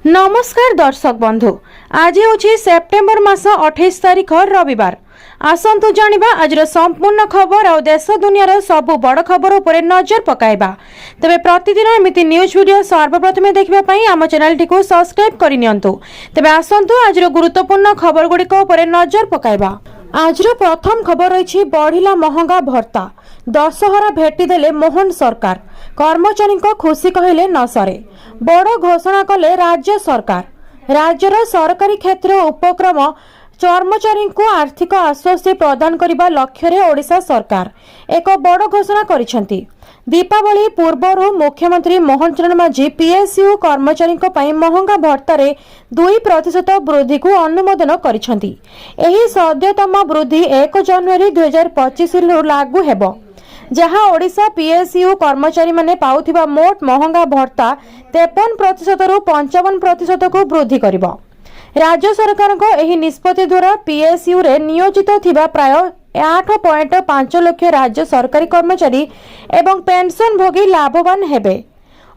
नमस्कार दर्शक बंधु, आज हूँ सेप्टेम्बर मास 28 तारिख रविवार। आसतु जानिबा आजर संपूर्ण खबर और देश दुनियार सबु बड़ खबर उपरे नजर पकाइबा। तबे प्रतिदिन एमिति न्यूज वीडियो सर्वप्रथमे देखिबा पई आम चैनल टी को सब्सक्राइब करि नियंतु। तबे आसतु आजर गुरुत्वपूर्ण खबर गुड़िक उपरे नजर पकाइबा। आजर प्रथम खबर रही बढ़िला महंगा भत्ता, दशहरा भेटिदेले मोहन सरकार, कर्मचारी खुशी कहले न सरे, बड़ घोषणा कले राज्य सरकार। राज्यर सरकारी क्षेत्र उपक्रम कर्मचारी को आर्थिक आश्वस्ति प्रदान करने लक्ष्य ओडिशा सरकार एक बड़ घोषणा करिसेंती। दीपावली पूर्व मुख्यमंत्री मोहन चरण माझी पीएसयू कर्मचारी महंगा भत्तार 2% वृद्धि को अनुमोदन करिसेंती। एही सद्यतम वृद्धि 1 जनवरी 2025 लागू हेबो, जहां ओडिशा पीएसयू कर्मचारी माने पाउथिबा मोट महंगा भत्ता 53% रु 55% को वृद्धि करिबो। राज्य सरकार को एही निष्पत्ति द्वारा पीएसयू रे नियोजित थिबा प्राय 8.5 लाख राज्य सरकारी कर्मचारी एवं पेंशन भोगी लाभवान हेबे।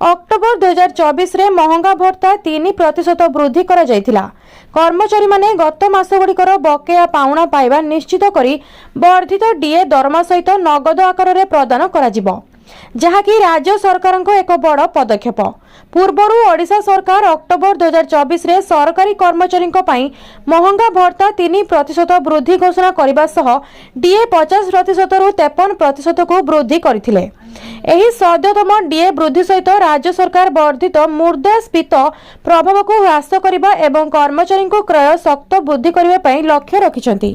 अक्टोबर 2024 रे महंगा भत्ता 3% वृद्धि करा जायथिला। कर्मचारी माने गत मास गुड़िकर बकेया पाउणा पाइबा निश्चित करी वर्धित डीए दरमा सहित नगद आकार रे प्रदान करा जिवो, जहाँकि राज्य सरकार को एक बड़ पदक्षेप। पूर्वरु ओडिशा सरकार अक्टोबर 2024 रे सरकारी कर्मचारी महंगा भत्ता 3% वृद्धि घोषणा करने सह डीए 50% रु 53% को वृद्धि करथिले। एही सद्यतम डीए वृद्धि सहित राज्य सरकार वर्धित मुद्रास्फीति प्रभाव को ह्रास करने एवं कर्मचारी को क्रय शक्ति वृद्धि करने लक्ष्य रखिछंती।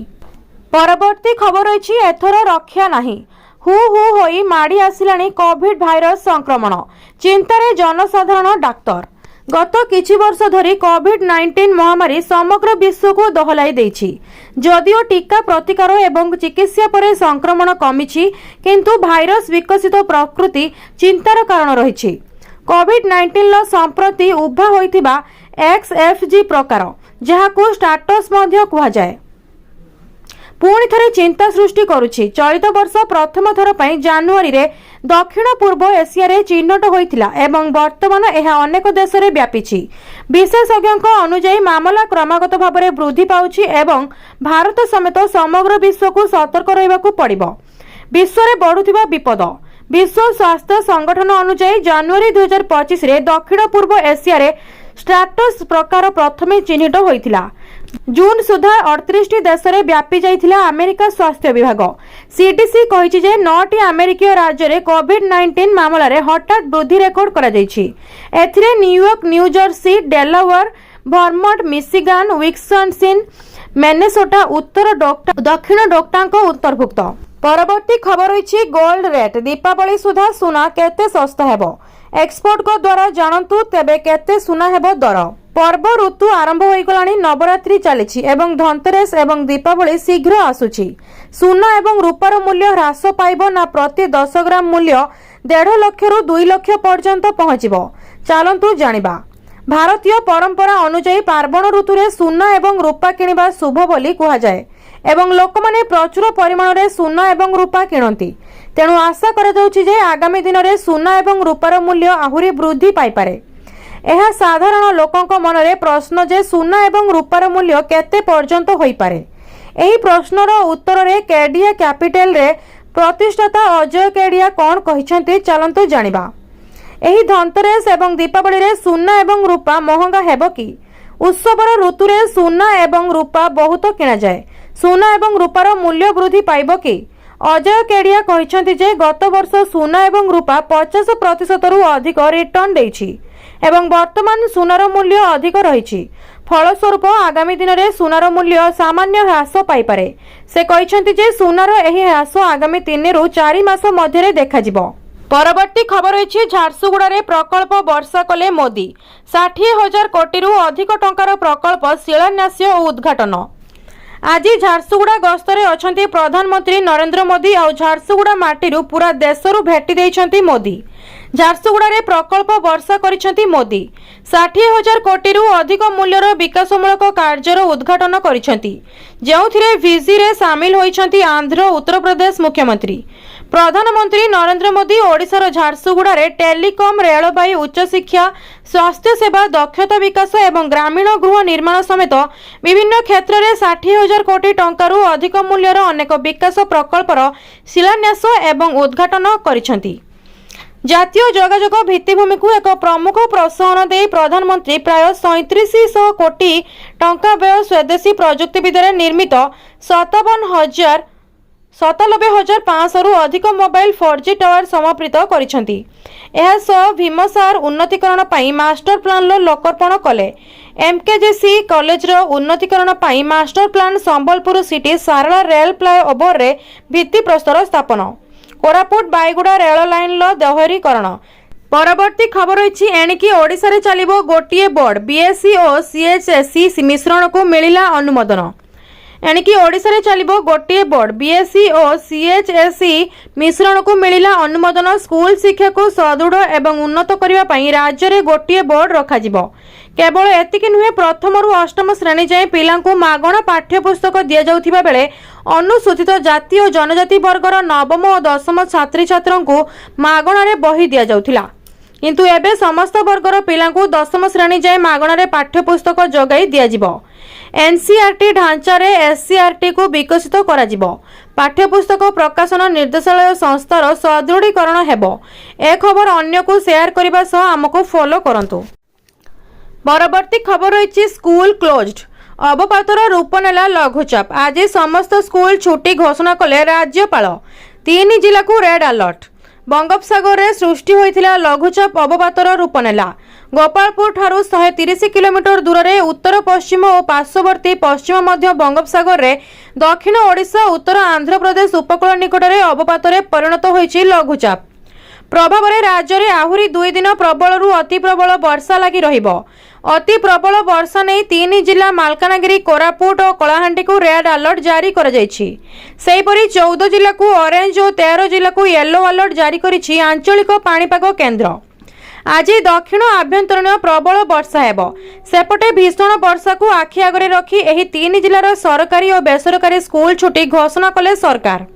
परवर्ती खबर रही एथर रक्षा नहीं, हु हु होई माड़ी आसिलानी कोविड भाइरस संक्रमण, चिंतारे जनसाधारण डाक्तर। गत किछि वर्ष धरी कोविड-19 महामारी समग्र विश्व को दहलाई देछि। जदिओ टीका प्रतिकार एवं चिकित्सा पर संक्रमण कमिछि, किंतु भाइरस विकसित प्रकृति चिंतार कारण रहिछि। कोविड-19 संप्रति उभा होइतिबा XFG प्रकार, जहाकू स्टाटस मध्य कुहा जाय, पुणी थरे चिंता सृष्टि करुछि। चलित वर्ष प्रथम थर पई जनवरी रे दक्षिण पूर्व एशिया रे चिन्हट होइतिला एवं वर्तमान एहा अनेक देश रे व्यापीछि। विशेषज्ञक अनुसार मामला क्रमागत भाव में वृद्धि पाउछि एवं भारत समेत समग्र विश्व को सतर्क रहिबाकू पड़िबो। विश्व रे बढ़ुथिबा विपद, विश्व स्वास्थ्य संगठन अनुसार जनवरी 2025 रे दक्षिण पूर्व एशिया रे स्ट्राटस प्रकार प्रथमे चिन्हित होइतिला। जून सुधा 38 देश में व्यापी जाइथिला अमेरिका स्वास्थ्य विभाग। सीडीसी कहिछि जे 9टी अमेरिकीय राज्य रे कोविड-19 मामला रे हठात वृद्धि रेकर्ड करा जाइछि। एथिरे New York, New Jersey, Delaware, Vermont, Michigan, Wisconsin, Minnesota, उत्तर दक्षिण डोक्टांक अंतर्भुक्त। परवर्ती खबर रही गोल्ड रेट, दीपावली सुधा सुना केते सस्ता हेबो, एक्सपर्ट को द्वारा जानतु तेबे केते सुना हेबो दर। पर्व ऋतु आरंभ हो गलानी, नवरात्रि चली एवं धनतेरस एवं दीपावली शीघ्र आसुची। सुना एवं रूपार मूल्य ह्रास पाइबो ना प्रति 10 ग्राम मूल्य 1.5 लाख रु 2 लाख पर्यंत पहुंचीबो। चलंतु जानिबा। भारतीय परंपरा अनुसार पार्वण ऋतु रे सुना एवं रूपा किनिबा शुभ बोली कुहा जाय एवं लोकमाने प्रचुर परिमाण रे सुना एवं रूपा किणंती। तेणु आशा करा जाउछि जे आगामी दिन रे सुना एवं रूपार मूल्य आहुरी वृद्धि पाई पारे। एहा साधारण लोकंक मनरे प्रश्न जे सुना एवं रूपार मूल्य केते पर्यंत होई पारे। एही प्रश्नर उत्तर रे केडिया कैपिटल रे प्रतिष्ठाता अजय केडिया कोन कहिसंती, चलंतु जानिबा। एही धनतेरस एवं दीपावली रे सुना एवं रूपा महंगा हेबो कि? उत्सवर ऋतु रे सुना एवं रूपा बहुत किना जाय, सुना एवं रूपार मूल्य वृद्धि पाइबो कि? अजय केडिया कहिसंती जे गत वर्ष सुना एवं रूपा 50% रु अधिक रिटर्न देछि एवं वर्तमान सुनार मूल्य अधिक रही। फलस्वरूप आगामी दिन में सुनार मूल्य सामान्य ह्रास पाइपारे। से कहिसंती जे सुनार एही ह्रास आगामी 3 रु 4 मास मध्य देखा जिवो। परवर्ती खबर रही झारसुगुड़ा रे प्रकल्प वर्षा कले मोदी, 60,000 कोटी रु अधिक टंकार प्रकल्प शिलान्यास और उद्घाटन। आज झारसुगुड़ा गस्तरे अछंती प्रधानमंत्री नरेंद्र मोदी और झारसुगुड़ा माटीरू पूरा देशरू भेटी देइछंती मोदी। झारसुगुड़ा रे प्रकल्प वर्षा करिछंती मोदी। 60,000 कोटी रु अधिक मूल्यर विकासमूलक कार्यर उद्घाटन करिछंती, जेउथिरे वीजी रे शामिल होइछंती आंध्र उत्तर प्रदेश मुख्यमंत्री। प्रधानमंत्री नरेंद्र मोदी ओडिशार झारसुगुड़ारे टेलीकॉम रेलबाई उच्चशिक्षा स्वास्थ्य सेवा दक्षता विकास एवं ग्रामीण गृह निर्माण समेत विभिन्न क्षेत्र में 60,000 कोटी टंकारु अधिक मूल्यर अनेक विकास प्रकल्पर शिलान्यास एवं उद्घाटन करिसेंति। जातीय जोगाजोग भित्तिभूमि को एक प्रमुख प्रोत्साहन दे प्रधानमंत्री प्राय 3700 कोटी टंका व्यय स्वदेशी प्रजुक्ति विद्या निर्मित 97,500 रु अधिक मोबाइल 4G टावर समर्पित करिसेंति। एहा सह भीमसार उन्नतीकरण पाई मास्टर प्लान लो लोकार्पण कले। एमकेजीसी कॉलेज रो उन्नतीकरण पाई मास्टर प्लान संबलपुर सिटी सारला रेल फ्लाई ओवर रे भित्ति प्रस्तर स्थापन। कोरापुट बाईगुड़ा रेल लाइन लो दोहरीकरण। परवर्ती खबर रही एणिकी ओडिशा रे चलिबो गोटिए बोर्ड बीएससी और सीएचएससी मिश्रण को मिलिला अनुमोदन। एणिकी ओडिशा रे चलिबो गोटिए बोर्ड बीएससी और सीएचएससी मिश्रण को मिलिला अनुमोदन। स्कूल शिक्षा को सुदृढ़ एवं उन्नत करबा पई राज्य रे गोटिए बोर्ड रखा जिवो। केवल एतिकी नुहे प्रथम रु अष्टम श्रेणी जाए पिलांकु मागणा पाठ्यपुस्तक दिया जाउथिबा बेले अनुसूचित जाति और जनजाति वर्गर नवम और दशम छात्री छात्रों को मागणारे बही दिया जाउथिला, किंतु एबे समस्त वर्गर पिलांकु दशम श्रेणी जाए मागणारे पाठ्यपुस्तक जोगाई दिया जिवो। एनसीईआरटी ढांचा रे एससीईआरटी को विकसित करा जिवो। पाठ्यपुस्तक प्रकाशन निर्देशालय संस्थार सुदृढ़ीकरण हेबो। ए खबर अन्य को शेयर करबा सह हमको फॉलो करंतु। परवर्ती खबर रही स्कूल क्लोज्ड अवपातर रूप नेला लघुचाप। आज समस्त स्कूल छुट्टी घोषणा कले राज्यपाल। 3 जिला को रेड अलर्ट। बंगोपसागर रे सृष्टि होइथिला लघुचाप अवपातर रूप नेला। गोपालपुर ठारू 130 किलोमीटर दूर रे उत्तर पश्चिम और पार्श्ववर्ती पश्चिम मध्य बंगोपसागर रे दक्षिण ओडिशा उत्तर आंध्र प्रदेश उपकूल निकट रे अवपातरे परिणत होइछि लघुचाप। प्रभाव रे राज्य रे आहुरी 2 दिन प्रबल रु अति प्रबल वर्षा लागि रहिबो। अति प्रबल वर्षा नहीं 3 जिला मालकानगिरी कोरापुट और कलाहांडी को रेड अलर्ट जारी कर जाइछि। सेहीपरि 14 जिला को ऑरेंज और 13 जिला को येलो अलर्ट जारी करिछि आंचलिक पाणीपाग केन्द्र। आज दक्षिण आभ्यंतरीण प्रबल वर्षा हेबो। सेपटे भीषण वर्षा को आखि आगरे रखी एही 3 जिलार सरकारी और बेसरकारी स्कूल छुट्टी घोषणा कले सरकार।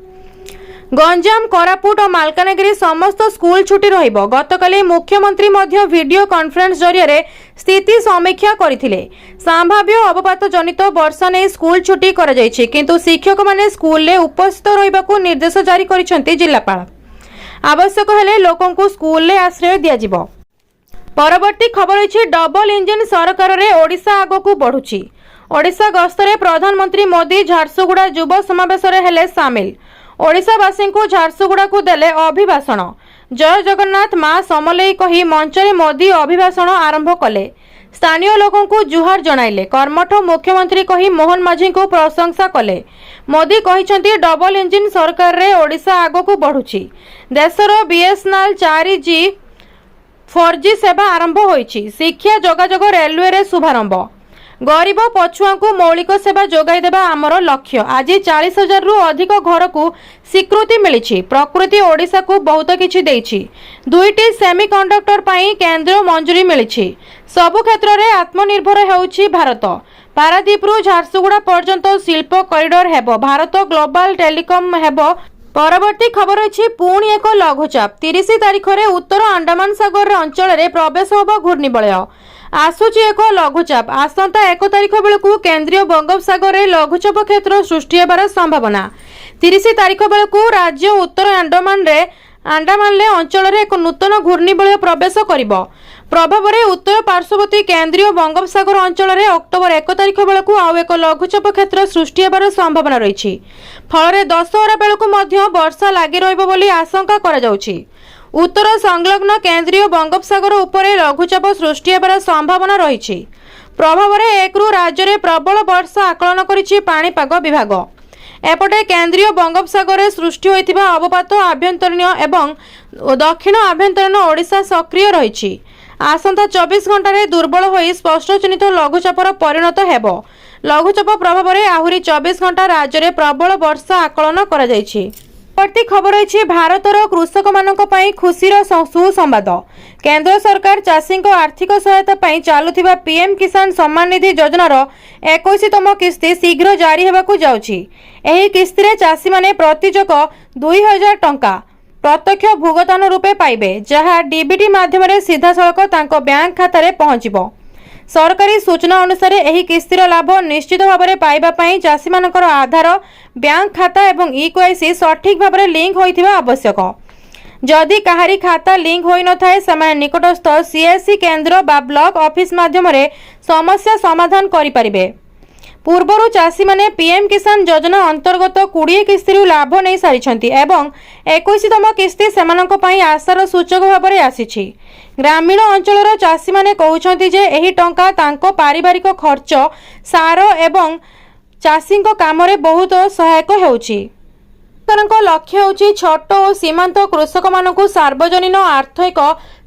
गंजाम कोरापुट और मालकानगिरी समस्त स्कूल छुट्टी रहिबो। गतकाली मुख्यमंत्री मध्य वीडियो कॉन्फ्रेंस जरिए स्थिति समीक्षा करथिले। संभाव्य अवपात जनित वर्षा नै स्कूल छुट्टी करा जायछि, किंतु शिक्षक माने स्कूल ले उपस्थित रहिबाकू निर्देश जारी करिसेंति जिल्लापाल। आवश्यक हेले लोकन को स्कूल ले आश्रय दिया जिवो। परवर्ती खबर अछि डबल इंजिन सरकार रे ओडिशा आगो को बढ़ुछि। ओडिशा गस्तरे प्रधानमंत्री मोदी झारसुगुड़ा युव समावेश रे हेले शामिल। ओडिशावासी को झारसुगुड़ा को देले अभिभाषण। जय जगन्नाथ मां समलेई कही मंचरे मोदी अभिभाषण आरंभ कले। स्थानीय लोकों को जुहार जणाइले। कर्मठ मुख्यमंत्री कही मोहन माझी को प्रशंसा कले। मोदी कहिसंती डबल इंजिन सरकार रे ओडिशा आगो को बढ़ुछि। देशर बीएसएनएल 4G 4G सेवा आरंभ होइछि। शिक्षा जोगाजोग रेलवे रे शुभारंभ। गरीब पछुआ को मौलिक सेवा जोगाई देबा आमर लक्ष्य। आज 40,000 रु अधिक घर को स्वीकृति मिली। प्रकृति ओडिशा को बहुत किछि देइछि। 2टी सेमीकंडक्टर पाई केंद्र मंजूरी मिली। सबु क्षेत्र रे आत्मनिर्भर हेउछि भारत। पारादीप रु झारसुगुड़ा पर्यंत शिल्प कॉरिडोर हेबो। भारत ग्लोबल टेलीकॉम हेबो। परवर्ती खबर अछि पुणी एक लघुचाप। 30 तारिख रे उत्तर अंडमान सागर अंचल रे प्रवेश होबो घूर्णिबलय। आसुची एक लघुचाप। आसंता 1 तारिख बेलू केंद्रीय बंगोपसागर रे लघुचाप क्षेत्र सृष्टि हेबार संभावना। 30 तारिख बेलू राज्य उत्तर अंडमान ले अंचल रे एक नूतन घूर्णिबलय प्रवेश करिबो। प्रभाव रे उत्तर पार्श्ववर्ती केंद्रीय बंगोपसागर अंचल रे अक्टोबर 1 तारिख बेलू आउ एक लघुचाप क्षेत्र सृष्टि हेबार संभावना रही। फल दशहरा बेलू मध्य वर्षा लागि रहिबो बोली आशंका करा जाउछि। उत्तर संलग्न केंद्रीय बंगोपसागर उपरे लघुचाप सृष्टि हेबार संभावना रही। प्रभाव रे 1 रु राज्य रे प्रबल वर्षा आकलन करिछि पाणीपाग विभाग। एपटे केंद्रीय बंगोपसागर रे सृष्टि होइथिबा अवपात आभ्यंतरीण एवं दक्षिण आभ्यंतरीण ओडिशा सक्रिय रही। आसंता 24 घंटा रे दुर्बल होई स्पष्ट चिन्हित लघुचापर परिणत हेबो। लघुचाप प्रभाव रे आहुरी 24 घंटा राज्य रे प्रबल वर्षा आकलन करा जायछि। प्रति खबर रही भारतर कृषक मानक पई खुशीर सुसंवाद। केंद्र सरकार चाषी आर्थिक सहायता पई चालुथिबा पीएम किसान सम्मान निधि योजनार 21तम किस्ती शीघ्र जारी हेबाकु जाउछि। एही किस्ती रे चाषी माने प्रतिजक 2000 टंका प्रत्यक्ष भुगतान रूपे पाइबे, जहाँ डीबीटी माध्यम सीधा सड़क तांको बैंक खाता रे पहुंचिबो। सरकारी सूचना अनुसार एही किस्तीर लाभ निश्चित भाव में पाइबा पई चाषी मानकर आधार, बैंक खाता एवं इक्वाईसी सठिक भाव में लिंक होइथिबा आवश्यक। जदि काहारी खाता लिंक होई न थाए समान निकटस्थ सीएससी केंद्र बा ब्लॉक ऑफिस माध्यम रे समस्या समाधान करि परिबे। पूर्वरु चाषी माने पीएम किसान योजना अंतर्गत 20 किस्ती लाभ नहीं सारी एवं 21तम किस्ती सेमानक पई आशार सूचक भाव में आसीछि। ग्रामीण अंचलर चाषी माने कहउछंती जे एही टंका तांको पारिवारिक खर्च, सार एवं चाषी काम रे बहुत सहायक हेउछि। सरकारक लक्ष्य होछि छोट और सीमांत कृषक मानकु सार्वजनीन आर्थिक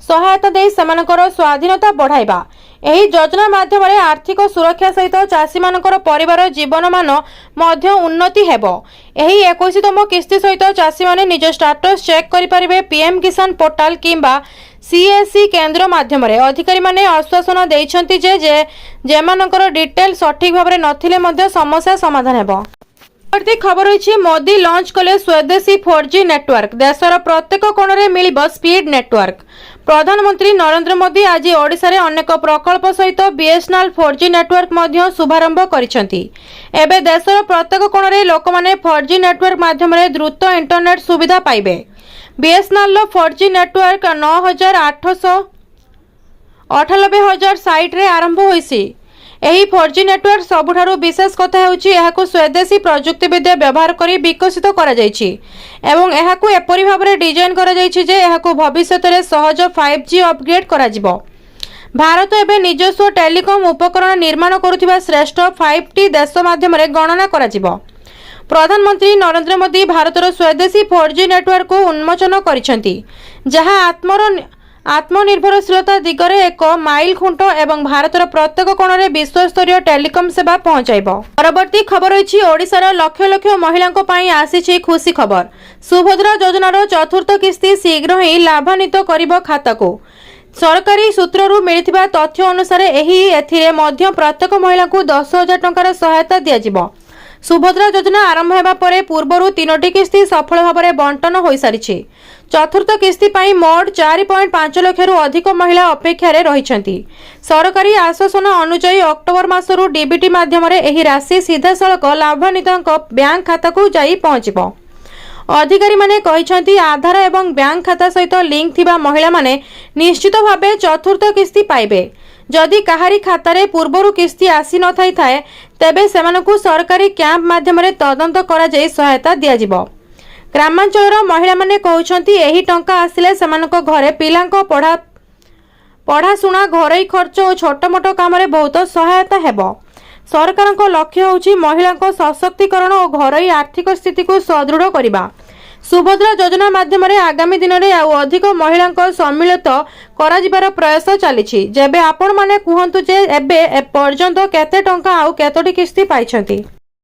सहायता दे सेमानकर स्वाधीनता बढ़ाइबा। एही योजना माध्यम रे आर्थिक सुरक्षा सहित चाषी मानकर परिवार जीवनमान मध्य उन्नति हेबो। एही 21तम किस्ती सहित चाषी माने निज स्टेटस चेक करि परिबे पीएम किसान पोर्टल किंबा सीएससी केंद्र माध्यम रे। अधिकारी माने आश्वासन दैछंती जे जेमानकर डिटेल सठिक भाव में नथिले मध्य समस्या समाधान हेबो। प्रति खबर रही मोदी लॉन्च कले स्वदेशी 4G नेटवर्क। देशर प्रत्येक कोण में मिल स्पीड नेटवर्क। प्रधानमंत्री नरेंद्र मोदी आज ओडिशा रे अनेक प्रकल्प सहित बीएसएनएल 4G नेटवर्क मध्य शुभारंभ करिसेंती। एबे देशर प्रत्येक कोण में लोक माने 4G नेटवर्क माध्यम रे द्रुत इंटरनेट सुविधा पाइबे। बीएसएनएल 4G नेटवर्क 9,98,000 साइट रे आरंभ होइसी। एही 4G नेटवर्क सबुठारु विशेष कथा हेउछि एहाकु स्वदेशी प्रजुक्ति विद्या व्यवहार करी विकसित करा जायछि एवं एहाकु एपरि भाबरे डिजाइन करा जायछि जे एहाकु भविष्यत रे सहज 5G अपग्रेड करा जिवो। भारत एबे निजस्व टेलीकॉम उपकरण निर्माण करुथिबा श्रेष्ठ 5T देश माध्यम रे गणना करा जिवो। प्रधानमंत्री नरेंद्र मोदी भारतर स्वदेशी 4G नेटवर्क को उन्मोचन करिसेंती, जहाँ आत्मनिर्भरशीलता दिगरे एक माइल खुंट एवं भारतर प्रत्येक कोण में विश्वस्तरीय टेलीकॉम सेवा पहुंचाइब। परवर्ती खबर रही ओडिशार लक्ष लक्ष महिला आसी खुशी खबर। सुभद्रा योजनार चतुर्थ किस्ती शीघ्र ही लाभान्वित करिब खाता को। सरकारी सूत्ररू मिलिथिबा तथ्य अनुसार एथिरे मध्य प्रत्येक महिला को 10,000 टंकार सहायता दियाजिब। सुभद्रा योजना आरंभ हेबा परे पूर्वरु 3टी किस्ती सफल भाव में बंटन हो सारी। चतुर्थ किस्ती पाई मोट 4.5 लाख रु अधिक महिला अपेक्षा रहिछंती। सरकारी आश्वासन अनुसार अक्टोबर मासरू डीबीटी माध्यम रे एही राशि सीधा सड़क लाभान्वितक बैंक खाता को जाई पहुंचिबो। अधिकारी माने कहिछंती आधार एवं बैंक खाता सहित लिंक थिबा महिला माने निश्चित भावे चतुर्थ किस्ती पाइबे। जदि काहारी खातारे पूर्वरु किस्ती आसी न थाए तेबे सेमानकु सरकारी कैंप माध्यम रे तदंत करा जाई सहायता दिया जिवो। ग्रामांचलर महिला माने कहउछंती एही टंका आसिले सेमानक घरे पिलांको पढ़ाशुणा, घरोई खर्च और छोट मोट काम रे बहुत सहायता हेबो। सरकारक लक्ष्य होउछि महिलांको सशक्तिकरण और घरोई आर्थिक स्थिति को सुदृढ़ करिबा। सुभद्रा योजना माध्यम रे आगामी दिन में अधिक महिला सम्मिलित करा जिबार प्रयास चली। जेबे आपण माने कुहंतु जे एबे पर्यंत केते टंका आउ केतोटी किस्ती पाइछंती।